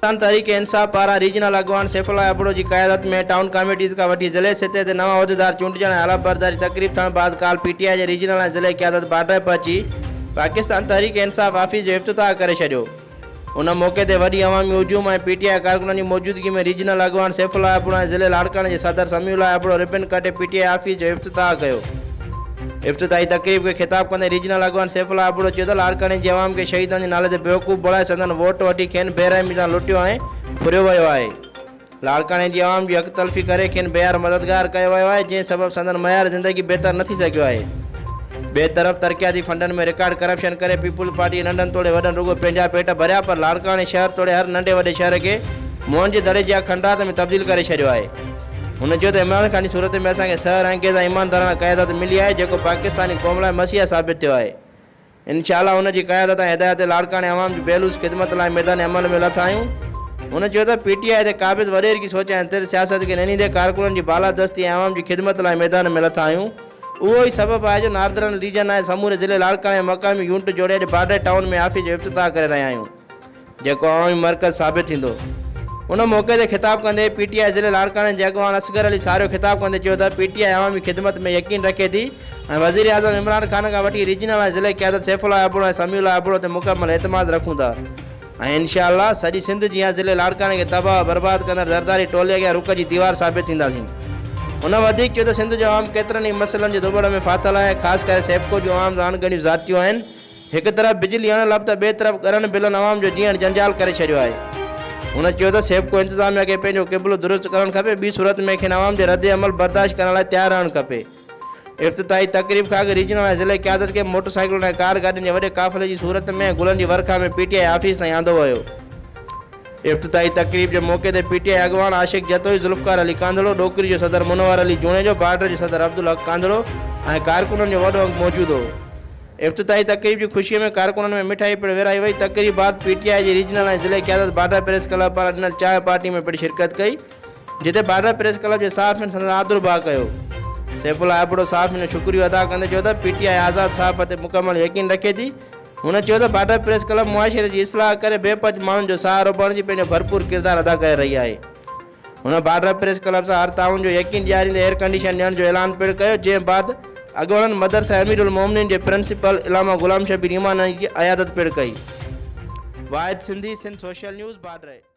तहरीक इंसाफ पारा regional अगवान Saifullah Abro की क़यादत में town committees का वठी ज़िले सतह ते नवा उहदेदार चूंडजण हलफ बरदारी तकरीब थियण बाद काल पीटीआई जे रीजनल ऐं ज़िले क़यादत बाड्ह पहुची पाकिस्तान तहरीक इंसाफ ऑफिस जो इफ्तिताह करे छॾियो। उन मौके ते वॾी अवामी हुजूम ऐं पीटीआई कारकुननि जी मौजूदगी में रीजनल अगवान सैफुल्लाह अबड़ो ऐं ज़िले लाड़काणे जे सदर समीउल्लाह अबड़ो रिबन कटे पीटीआई ऑफिस जो इफ्तिताह कयो। इफ्तिताही तकरीब के खिताब कंदे रीजनल अगवान सैफुल्लाह अबड़ो चयो त लाड़काणे जे अवाम के शहीदनि जे नाले ते बेवकूफ़ बणाए संदन वोट वठी खेनि बेरहमी सां लुटियो ऐं फुरियो वियो आहे। लाड़काणे जी अवाम जी हक़ तलफ़ी करे खेनि बेयार मददगार कयो वियो आहे, जंहिं सबबि संदन मयार ज़िंदगी बहितर न थी सघियो आहे। ॿिए तरफ़ तरक़ियाती फंडनि में रिकॉर्ड करप्शन करे पीपुल्स पार्टी नंढनि तोड़े वॾनि रुगो पंहिंजा पेट भरिया, पर लाड़काणे शहर तोड़े हर नंढे वॾे शहर खे मुंहनि जे दड़े जा खंडात में तब्दील करे छॾियो आहे। हुन चयो त इमरान ख़ान जी सूरत में असांखे सहर अंगेज़ ऐं ईमानदाराना क़यादत मिली आहे, जेको पाकिस्तानी क़ौम लाइ मसीहा साबित थियो आहे। इंशाअल्लाह हुन जी क़यादत ऐं हिदायत लाड़काणे अवाम जी बेलूस ख़िदमत लाइ मैदान अमल में लथा आहियूं। हुन चयो त पीटीआई ते क़ाबिज़ वॾेर की सोच ऐं तिर सियासत खे ननींदे कारकुननि जी बालादस्ती ऐं अवाम जी ख़िदमत लाइ मैदान में लथा आहियूं। उहो ई सबबु आहे जो नार्दरन रीजन ऐं समूरे ज़िले लाड़काणे मक़ामी यूनिट जोड़े अॼु बाड्ह टाउन में ऑफिस जो इफ्तिताह करे रहिया आहियूं, जेको अवामी मर्कज़ साबित थींदो। उन मौके ते खिताब कंदे पीटीआई ज़िले लाड़काणे जे अॻवान असगर अली सारियो खिताब कंदे चयो त पीटीआई अवामी ख़िदमत में यकीन रखे थी ऐं वज़ीर आज़म इमरान ख़ान खां वठी रीजनल ऐं ज़िले क़यादत सैफुल्लाह अबड़ो ऐं समीउल्लाह अबड़ो ते मुकमल एतमाद रखूं था ऐं इंशाअल्लाह सॼी सिंध जी ऐं ज़िले लाड़काणे खे तबाह बर्बाद कंदड़ ज़रदारी टोले अॻियां रुख जी दीवार साबित थींदासीं। उन वधीक चयो त सिंध जो अवाम केतिरनि ई मसइलनि जे दुबड़ में फाथल आहे, ख़ासि करे सेप्को जूं अवाम अणगणियूं ज़ातियूं आहिनि। हिकु तरफ़ बिजली हणण लब त ॿिए तरफ़ ॻरनि बिलनि अवाम जो जीअण जंजाल करे छॾियो आहे। हुन चयो त सेप्को इंतिज़ामिया खे पंहिंजो क़िबलो दुरुस्त करणु खपे, ॿी सूरत में खेनि अवाम जे रद्द अमल बर्दाश्त करण लाइ तयारु रहणु खपे। इफ्तिताही तकरीब खां अॻु रीजनल ऐं ज़िले क़यादत खे मोटरसाइकिलुनि ऐं कार गाॾियुनि जे वॾे काफ़िले जी सूरत में गुलनि जी वर्खा में पीटीआई ऑफिस ताईं आंदो वियो। इफ्तिताही तकरीब जे मौके ते पीटीआई अगवान आशिक जतोई ज़ुल्फ़कार अली कांदड़ो, डोकरी जो सदर मुनवर अली जूणे जो, बाड्ह जो सदर अब्दुल हक कांदड़ो ऐं कारकुननि जो वॾो अंग मौजूदु हो। इफ्तिताही तकरीब जी ख़ुशीअ में कारकुननि में मिठाई पिणु विराई वई। तकरीब बाद पीटीआई जी रीजनल ऐं ज़िले क़यादत बाड्ह प्रेस क्लब पारां ॾिनल चांहि पार्टी में पिणु शिरकत कई, जिते बाड्ह प्रेस क्लब जे साफ़ संदन आदर भाउ कयो। सैफुल्लाह अबड़ो साफ़ जो शुक्रियो अदा कंदे चयो त पीटीआई आज़ाद साफ़ ते मुकमल यकीन रखे थी। हुन चयो त बाड्ह प्रेस क्लब मुआशिरे जी इस्लाह करे बेपज माण्हुनि जो सहारो बणिजी पंहिंजो भरपूर किरदारु अदा करे रही आहे। हुन बाड्ह प्रेस क्लब सां हर ताउन जो यकीन ॾियारींदे एयर कंडीशन ॾियण जो ऐलान पिणु कयो, जंहिं बाद अॻूणनि मदरसा अमीरुल मोमिनीन जे प्रिंसिपल इलामा गुलाम शबीर ईमान जी अयादत पिणु कई। वाहिद सिंधी, सिंध सोशल न्यूज़, बाड्ह।